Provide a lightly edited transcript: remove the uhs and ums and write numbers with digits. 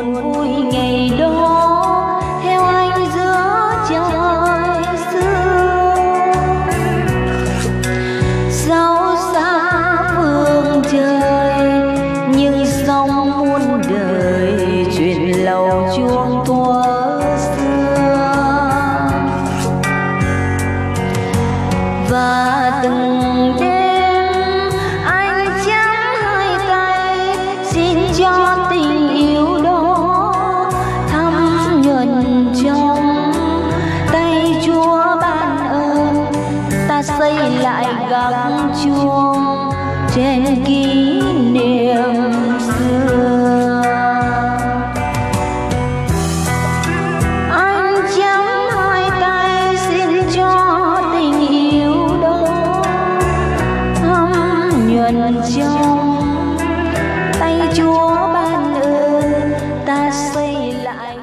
buồn vui ngày đó theo anh giữa trời sương. Sao xa phương trời nhưng sóng muôn đời chuyện lầu chuông thuở xưa. Và từng đêm anh chắp hai tay xin cho tình yêu đó thắm nhuần trong tay Chúa ban ơn. Ta xây lại gác chuông trên kỷ niệm xưa. Anh chắp hai tay xin cho tình yêu đó thắm nhuần trong tay Chúa ban ơn. Ta xây lại